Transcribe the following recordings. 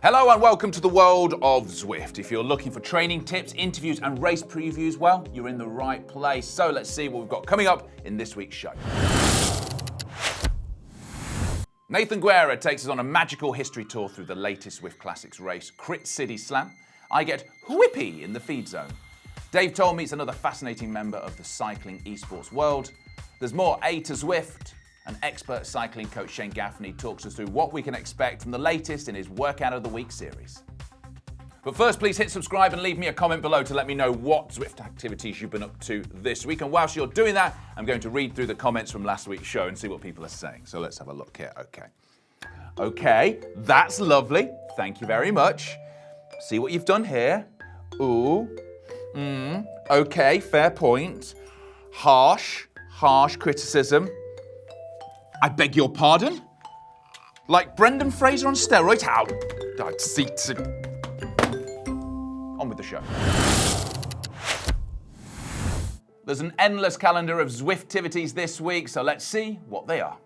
Hello and welcome to the world of Zwift. If you're looking for training tips, interviews and race previews, well, you're in the right place. So let's see what we've got coming up in this week's show. Nathan Guerra takes us on a magical history tour through the latest Zwift Classics Race, Crit City Slam. I get whippy in the feed zone. Dave Towle meets another fascinating member of the cycling esports world. There's more A to Zwift. And expert cycling coach Shayne Gaffney talks us through what we can expect from the latest in his Workout of the Week series. But first, please hit subscribe and leave me a comment below to let me know what Zwift activities you've been up to this week. And whilst you're doing that, I'm going to read through the comments from last week's show and see what people are saying. So let's have a look here. Okay, that's lovely. Thank you very much. See what you've done here. Ooh, okay, fair point. Harsh criticism. I beg your pardon? Like Brendan Fraser on steroids? How? On with the show. There's an endless calendar of Zwiftivities this week, so let's see what they are.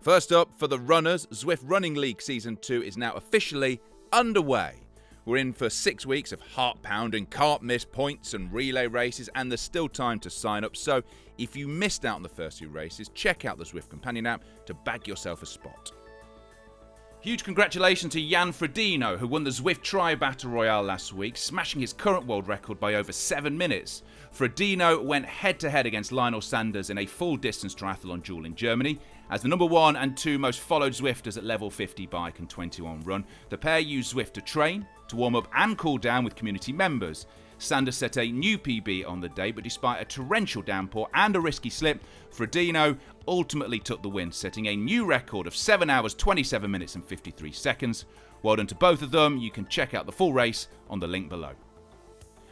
First up, for the runners, Zwift Running League Season 2 is now officially underway. We're in for 6 weeks of heart-pounding, can't-miss points and relay races, and there's still time to sign up. So if you missed out on the first 2 races, check out the Zwift Companion app to bag yourself a spot. Huge congratulations to Jan Frodeno, who won the Zwift Tri Battle Royale last week, smashing his current world record by over 7 minutes. Frodeno went head-to-head against Lionel Sanders in a full-distance triathlon duel in Germany. As the number 1 and 2 most followed Zwifters at level 50 bike and 21 run, the pair used Zwift to train, to warm up and cool down with community members. Sanders set a new PB on the day, but despite a torrential downpour and a risky slip, Frodeno ultimately took the win, setting a new record of 7 hours, 27 minutes and 53 seconds. Well done to both of them. You can check out the full race on the link below.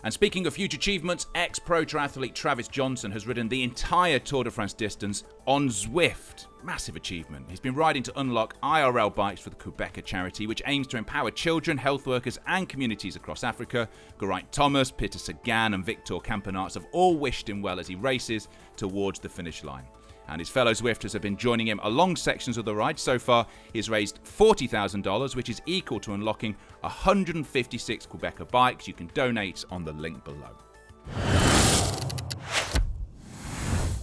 And speaking of huge achievements, ex-pro triathlete Travis Johnson has ridden the entire Tour de France distance on Zwift. Massive achievement. He's been riding to unlock IRL bikes for the Quebecer charity, which aims to empower children, health workers and communities across Africa. Geraint Thomas, Peter Sagan and Victor Campenaerts have all wished him well as he races towards the finish line. And his fellow Zwifters have been joining him along sections of the ride. So far, he's raised $40,000, which is equal to unlocking 156 Quebecer bikes. You can donate on the link below.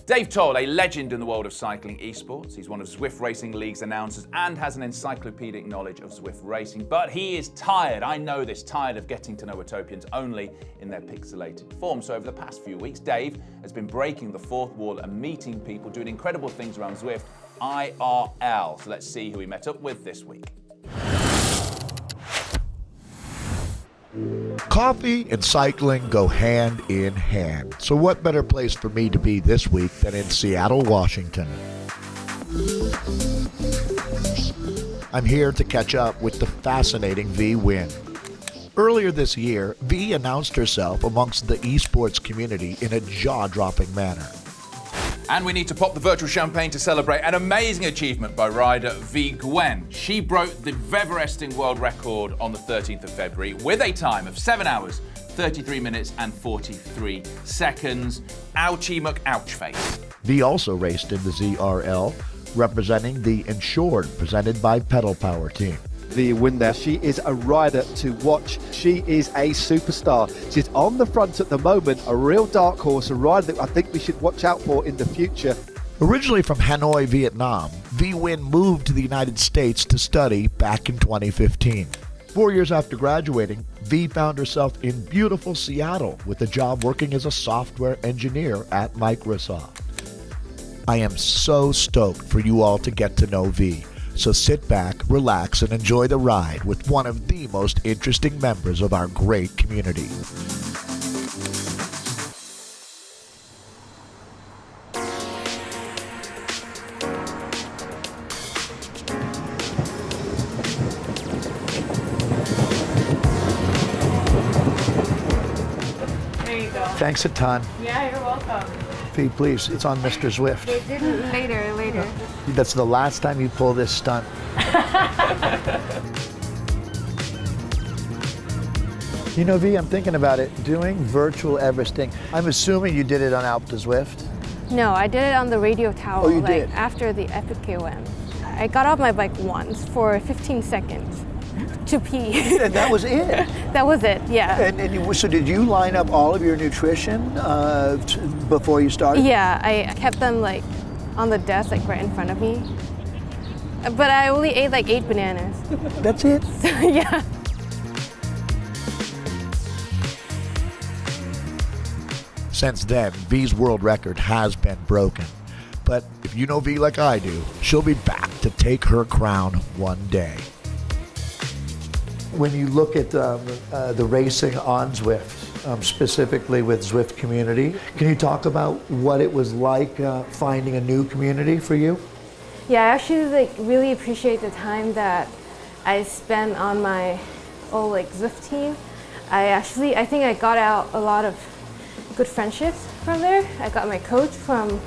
Dave Towle, a legend in the world of cycling esports. He's one of Zwift Racing League's announcers and has an encyclopedic knowledge of Zwift racing. But he is tired, I know this, tired of getting to know Utopians only in their pixelated form. So over the past few weeks, Dave has been breaking the fourth wall and meeting people, doing incredible things around Zwift IRL. So let's see who he met up with this week. Coffee and cycling go hand in hand. So what better place for me to be this week than in Seattle, Washington? I'm here to catch up with the fascinating Nguyen. Earlier this year, V announced herself amongst the esports community in a jaw-dropping manner. And we need to pop the virtual champagne to celebrate an amazing achievement by rider Nguyen. She broke the vEveresting world record on the 13th of February with a time of 7 hours, 33 minutes and 43 seconds. Ouchie McOuch face. V also raced in the ZRL, representing the Insured, presented by Pedal Power Team. The win there. She is a rider to watch. She is a superstar. She's on the front at the moment, a real dark horse, a rider that I think we should watch out for in the future. Originally from Hanoi, Vietnam, Nguyen moved to the United States to study back in 2015. 4 years after graduating, V found herself in beautiful Seattle with a job working as a software engineer at Microsoft. I am so stoked for you all to get to know V. So sit back, relax, and enjoy the ride with one of the most interesting members of our great community. There you go. Thanks a ton. Yeah, you're welcome. V, please, it's on Mr. Zwift. They didn't later. That's the last time you pull this stunt. You know, V, I'm thinking about it, doing virtual Everesting. I'm assuming you did it on Alpe Zwift? No, I did it on the Radio Towel. Oh, you did? After the Epic KOM. I got off my bike once for 15 seconds. to pee. And that was it? That was it, yeah. So did you line up all of your nutrition before you started? Yeah, I kept them like on the desk, like right in front of me. But I only ate like 8 bananas. That's it? So, yeah. Since then, V's world record has been broken. But if you know V like I do, she'll be back to take her crown one day. When you look at the racing on Zwift, specifically with Zwift community, can you talk about what it was like finding a new community for you? Yeah, I actually like really appreciate the time that I spent on my old like Zwift team. I think I got out a lot of good friendships from there. I got my coach from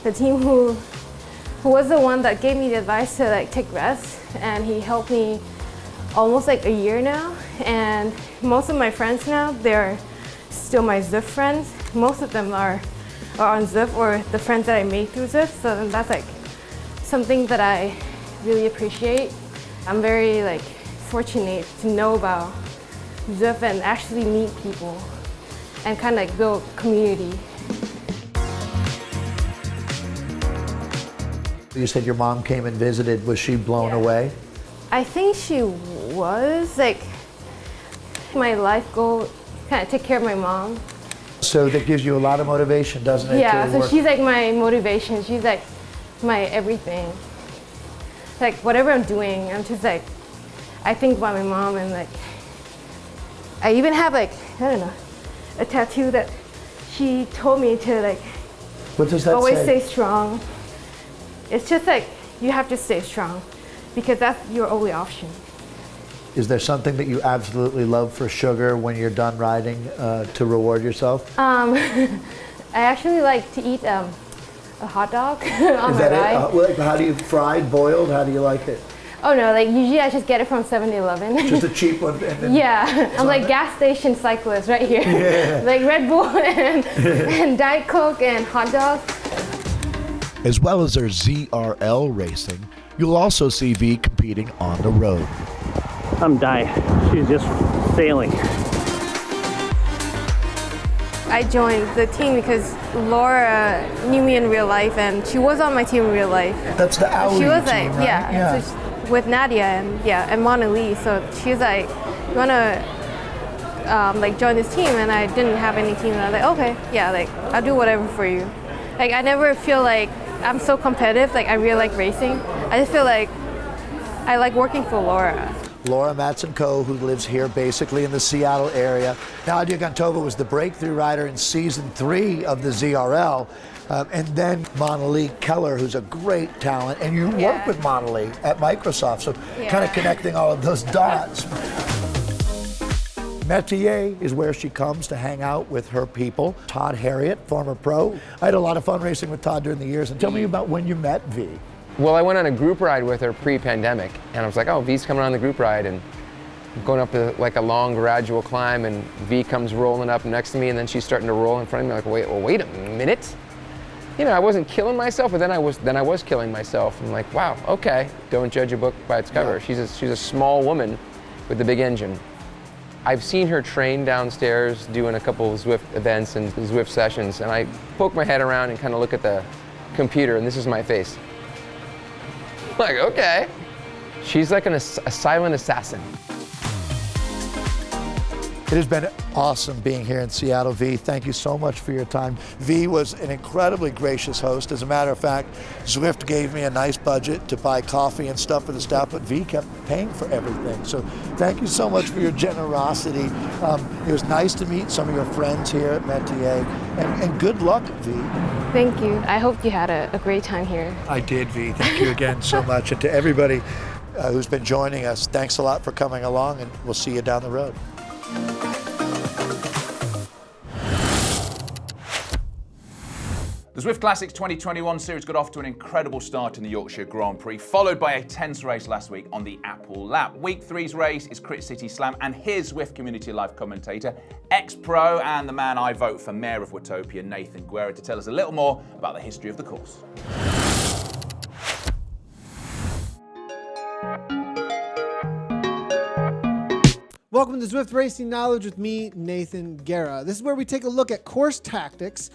the team who was the one that gave me the advice to like take rest, and he helped me almost like a year now. And most of my friends now, they're still my Zwift friends. Most of them are on Zwift, or the friends that I made through Zwift. So that's like something that I really appreciate. I'm very like fortunate to know about Zwift and actually meet people and kind of like build community. You said your mom came and visited. Was she blown away? I think she was. Like, my life goal, kind of take care of my mom. So that gives you a lot of motivation, doesn't it? Yeah, so she's like my motivation. She's like my everything. Like, whatever I'm doing, I'm just like, I think about my mom, and like, I even have like, I don't know, a tattoo that she told me to like, what does that always say? Stay strong. It's just like, you have to stay strong because that's your only option. Is there something that you absolutely love for sugar when you're done riding to reward yourself? I actually like to eat a hot dog on my ride. Like, how do you, fried, boiled, how do you like it? Oh no, like usually I just get it from 7-Eleven. Just a cheap one? Yeah, I'm like gas station cyclist right here. Yeah. Like Red Bull and Diet Coke and hot dog. As well as their ZRL racing, you'll also see V competing on the road. I'm dying. She's just sailing. I joined the team because Laura knew me in real life, and she was on my team in real life. That's the Audi She was team, like, right? yeah. So with Nadia and Mona Lee. So she was like, you wanna like join this team? And I didn't have any team. And I was like, okay, yeah, like I'll do whatever for you. Like I never feel like I'm so competitive. Like I really like racing. I just feel like I like working for Laura. Laura Matson-Coe, who lives here basically in the Seattle area. Nadia Gontova was the breakthrough rider in season 3 of the ZRL. And then Mona Lee Keller, who's a great talent. And you work with Mona Lee at Microsoft, so kind of connecting all of those dots. Metier is where she comes to hang out with her people. Todd Harriet, former pro. I had a lot of fun racing with Todd during the years. And tell me about when you met V. Well, I went on a group ride with her pre-pandemic, and I was like, oh, V's coming on the group ride, and going up like a long gradual climb, and V comes rolling up next to me, and then she's starting to roll in front of me. Like, wait a minute. You know, I wasn't killing myself, but then I was killing myself. I'm like, wow, okay. Don't judge a book by its cover. Yeah. She's a small woman with a big engine. I've seen her train downstairs doing a couple of Zwift events and Zwift sessions, and I poke my head around and kind of look at the computer, and this is my face. Like, okay. She's like a silent assassin. It has been awesome being here in Seattle, V. Thank you so much for your time. V was an incredibly gracious host. As a matter of fact, Zwift gave me a nice budget to buy coffee and stuff for the staff, but V kept paying for everything. So thank you so much for your generosity. It was nice to meet some of your friends here at Metier, and good luck, V. Thank you. I hope you had a great time here. I did, V. Thank you again so much. And to everybody who's been joining us, thanks a lot for coming along, and we'll see you down the road. The Zwift Classics 2021 series got off to an incredible start in the Yorkshire Grand Prix, followed by a tense race last week on the Apple Lap. Week 3's race is Crit City Slam, and here's Zwift Community Live commentator, ex-pro and the man I vote for Mayor of Watopia, Nathan Guerra, to tell us a little more about the history of the course. Welcome to Zwift Racing Knowledge with me, Nathan Guerra. This is where we take a look at course tactics,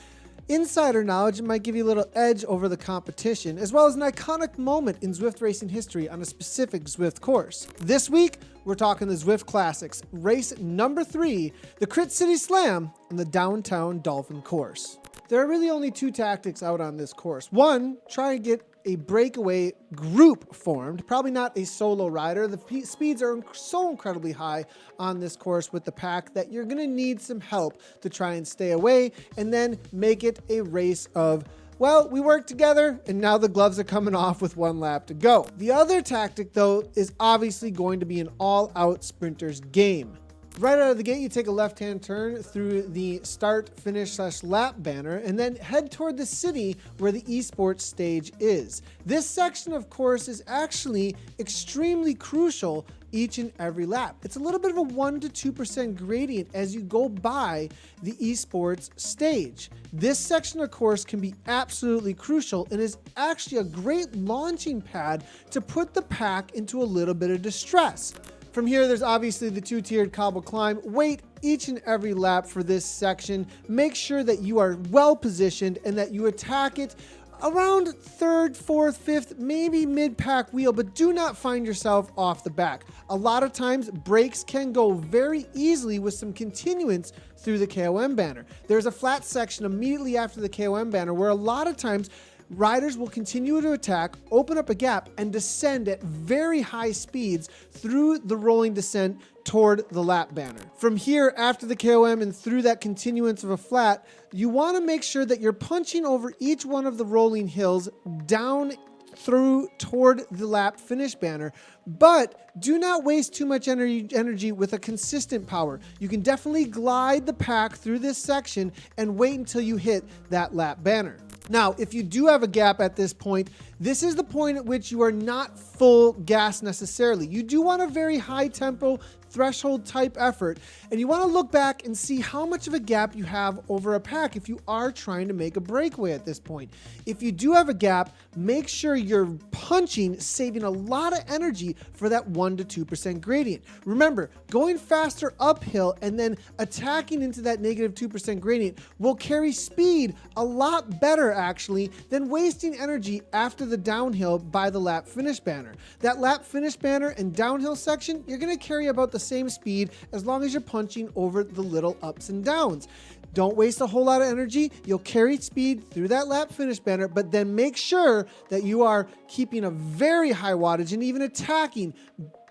insider knowledge that might give you a little edge over the competition, as well as an iconic moment in Zwift racing history on a specific Zwift course. This week, we're talking the Zwift Classics, race number 3, the Crit City Slam on the Downtown Dolphin course. There are really only 2 tactics out on this course. One, try and get a breakaway group formed, probably not a solo rider. The speeds are so incredibly high on this course with the pack that you're going to need some help to try and stay away, and then make it a race of, well, we work together and now the gloves are coming off with 1 lap to go. The other tactic, though, is obviously going to be an all-out sprinter's game. Right out of the gate, you take a left-hand turn through the start, finish / lap banner, and then head toward the city where the esports stage is. This section, of course, is actually extremely crucial each and every lap. It's a little bit of a 1 to 2% gradient as you go by the esports stage. This section, of course, can be absolutely crucial and is actually a great launching pad to put the pack into a little bit of distress. From here, there's obviously the 2-tiered cobble climb. Wait each and every lap for this section. Make sure that you are well positioned and that you attack it around 3rd, 4th, 5th, maybe mid-pack wheel, but do not find yourself off the back. A lot of times, breaks can go very easily with some continuance through the KOM banner. There's a flat section immediately after the KOM banner where a lot of times riders will continue to attack, open up a gap, and descend at very high speeds through the rolling descent toward the lap banner. From here, after the KOM and through that continuance of a flat, you want to make sure that you're punching over each one of the rolling hills down through toward the lap finish banner, but do not waste too much energy with a consistent power. You can definitely glide the pack through this section and wait until you hit that lap banner. Now, if you do have a gap at this point, this is the point at which you are not full gas necessarily. You do want a very high tempo threshold type effort, and you want to look back and see how much of a gap you have over a pack if you are trying to make a breakaway at this point. If you do have a gap, make sure you're punching, saving a lot of energy for that 1 to 2% gradient. Remember, going faster uphill and then attacking into that negative 2% gradient will carry speed a lot better actually than wasting energy after the downhill by the lap finish banner. That lap finish banner and downhill section, you're going to carry about the same speed as long as you're punching over the little ups and downs. Don't waste a whole lot of energy. You'll carry speed through that lap finish banner, but then make sure that you are keeping a very high wattage and even attacking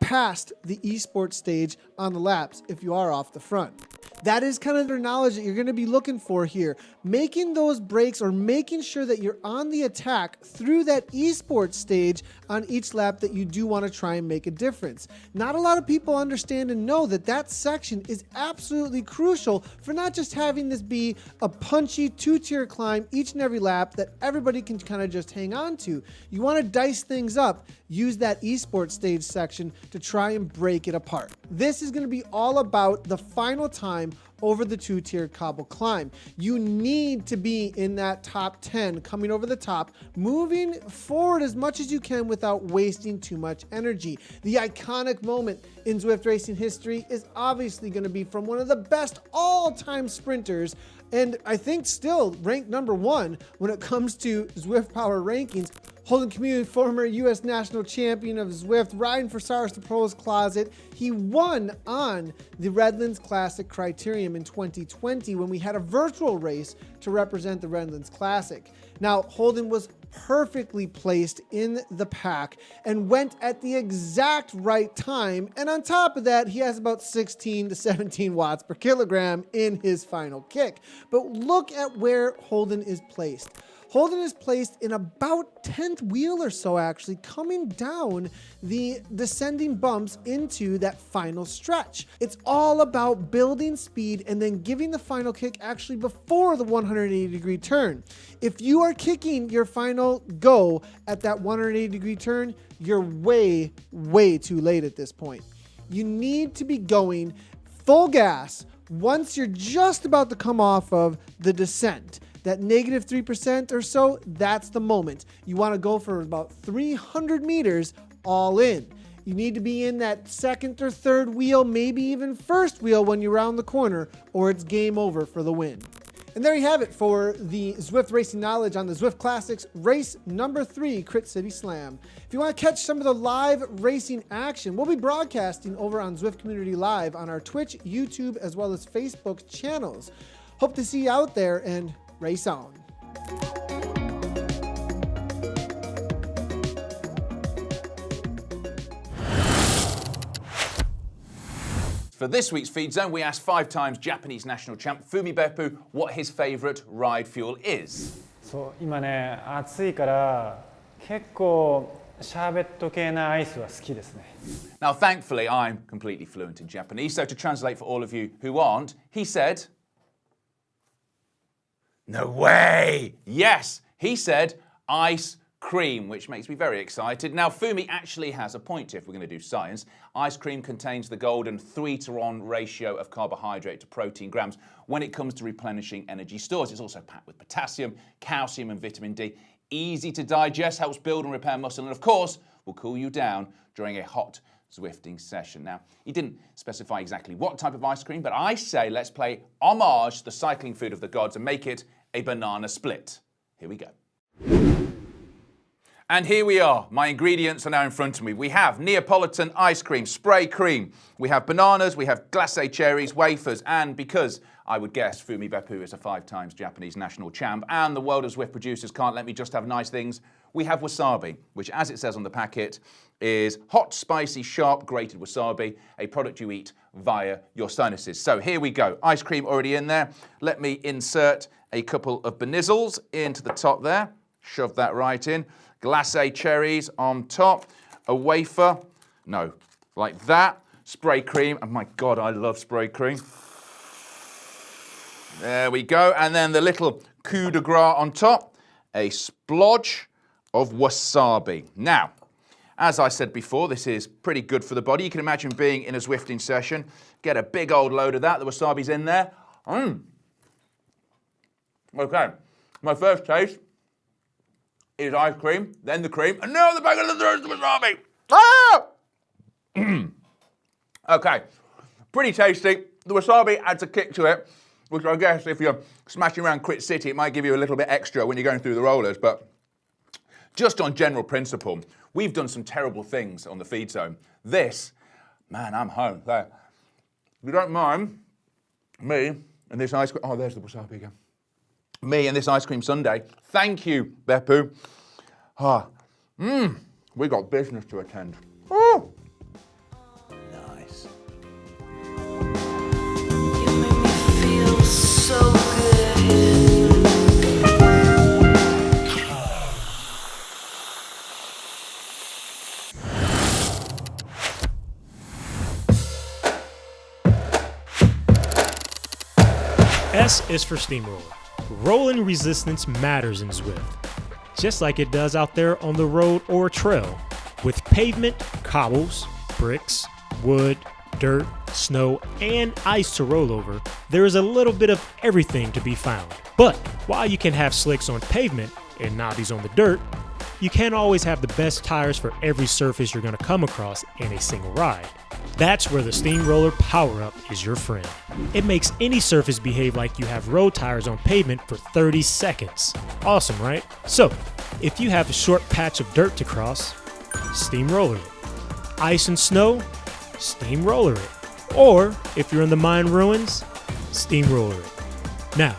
past the esports stage on the laps if you are off the front. That is kind of the knowledge that you're going to be looking for here. Making those breaks or making sure that you're on the attack through that esports stage on each lap that you do want to try and make a difference. Not a lot of people understand and know that that section is absolutely crucial for not just having this be a punchy 2-tier climb each and every lap that everybody can kind of just hang on to. You want to dice things up. Use that esports stage section to try and break it apart. This is going to be all about the final time over the 2-tiered cobble climb. You need to be in that top 10 coming over the top, moving forward as much as you can without wasting too much energy. The iconic moment in Zwift racing history is obviously going to be from one of the best all-time sprinters, and I think still ranked number 1 when it comes to Zwift Power rankings. Holden Community, former U.S. national champion of Zwift, riding for Cyrus the Pro's Closet. He won on the Redlands Classic Criterium in 2020 when we had a virtual race to represent the Redlands Classic. Now, Holden was perfectly placed in the pack and went at the exact right time. And on top of that, he has about 16 to 17 watts per kilogram in his final kick. But look at where Holden is placed. Holden is placed in about 10th wheel or so actually, coming down the descending bumps into that final stretch. It's all about building speed and then giving the final kick actually before the 180-degree turn. If you are kicking your final go at that 180-degree turn, you're way, way too late at this point. You need to be going full gas once you're just about to come off of the descent. That negative 3% or so, that's the moment. You want to go for about 300 meters all in. You need to be in that second or third wheel, maybe even first wheel when you round the corner, or it's game over for the win. And there you have it for the Zwift racing knowledge on the Zwift Classics Race number 3 Crit City Slam. If you want to catch some of the live racing action, we'll be broadcasting over on Zwift Community Live on our Twitch, YouTube, as well as Facebook channels. Hope to see you out there and race on. For this week's Feed Zone, we asked 5 times Japanese national champ Fumy Beppu what his favourite ride fuel is. そう今ね暑いから結構シャーベット系なアイスは好きですね。 Now, thankfully, I'm completely fluent in Japanese, so to translate for all of you who aren't, he said, no way! Yes, he said ice cream, which makes me very excited. Now, Fumy actually has a point here if we're going to do science. Ice cream contains the golden 3-to-1 ratio of carbohydrate to protein grams when it comes to replenishing energy stores. It's also packed with potassium, calcium, and vitamin D. Easy to digest, helps build and repair muscle, and of course, will cool you down during a hot Zwifting session. Now, he didn't specify exactly what type of ice cream, but I say let's play homage to the cycling food of the gods and make it a banana split. Here we go. And here we are. My ingredients are now in front of me. We have Neapolitan ice cream, spray cream. We have bananas, we have glacé cherries, wafers, and because I would guess Fumy Beppu is a 5 times Japanese national champ, and the world of Zwift producers can't let me just have nice things, we have wasabi, which, as it says on the packet, is hot, spicy, sharp, grated wasabi, a product you eat via your sinuses. So here we go. Ice cream already in there. Let me insert a couple of benizzles into the top there. Shove that right in. Glacé cherries on top. A wafer. No, like that. Spray cream. And my God, I love spray cream. There we go. And then the little coup de grace on top. A splodge of wasabi. Now, as I said before, this is pretty good for the body. You can imagine being in a Zwifting session. Get a big old load of that. The wasabi's in there. Okay, my first taste is ice cream, then the cream, and now the back of the third wasabi. Ah! Okay, pretty tasty. The wasabi adds a kick to it, which I guess if you're smashing around Crit City, it might give you a little bit extra when you're going through the rollers, but just on general principle, we've done some terrible things on the Feed Zone. This, man, I'm home. There. If you don't mind, me and this ice cream, oh, there's the wasabi again. Me and this ice cream sundae. Thank you, Beppu. We got business to attend. Oh. Nice. You make me feel so good. S is for steamroller. Rolling resistance matters in Zwift, just like it does out there on the road or trail. With pavement, cobbles, bricks, wood, dirt, snow, and ice to roll over, there is a little bit of everything to be found. But while you can have slicks on pavement and knobbies on the dirt, you can't always have the best tires for every surface you're going to come across in a single ride. That's where the Steamroller Power-Up is your friend. It makes any surface behave like you have road tires on pavement for 30 seconds. Awesome, right? So, if you have a short patch of dirt to cross, steamroller it. Ice and snow, steamroller it. Or, if you're in the mine ruins, steamroller it. Now,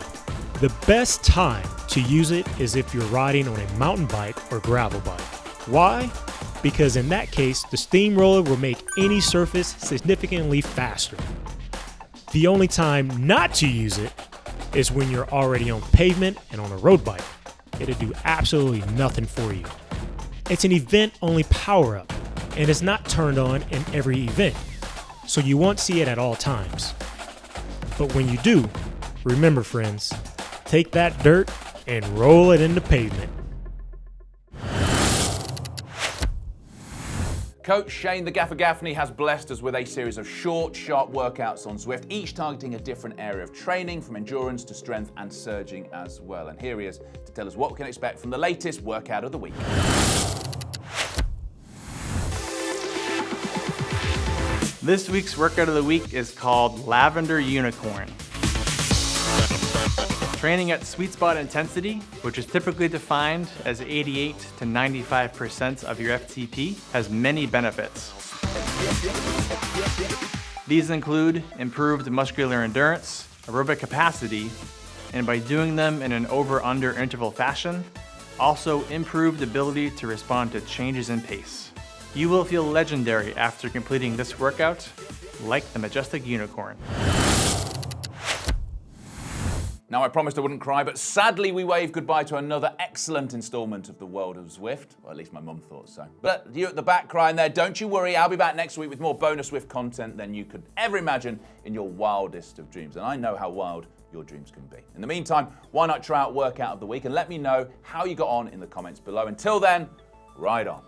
the best time to use it is if you're riding on a mountain bike or gravel bike. Why? Because in that case, the steamroller will make any surface significantly faster. The only time not to use it is when you're already on pavement and on a road bike. It'll do absolutely nothing for you. It's an event-only power-up, and it's not turned on in every event, so you won't see it at all times. But when you do, remember friends, take that dirt and roll it into pavement. Coach Shayne "The Gaffer" Gaffney has blessed us with a series of short, sharp workouts on Zwift, each targeting a different area of training, from endurance to strength and surging as well. And here he is to tell us what we can expect from the latest workout of the week. This week's workout of the week is called Lavender Unicorn. Training at sweet spot intensity, which is typically defined as 88 to 95% of your FTP, has many benefits. These include improved muscular endurance, aerobic capacity, and by doing them in an over-under interval fashion, also improved ability to respond to changes in pace. You will feel legendary after completing this workout, like the majestic unicorn. Now, I promised I wouldn't cry, but sadly we wave goodbye to another excellent instalment of the world of Zwift. Well, at least my mum thought so. But you at the back crying there, don't you worry, I'll be back next week with more bonus Zwift content than you could ever imagine in your wildest of dreams. And I know how wild your dreams can be. In the meantime, why not try out Workout of the Week and let me know how you got on in the comments below. Until then, ride on.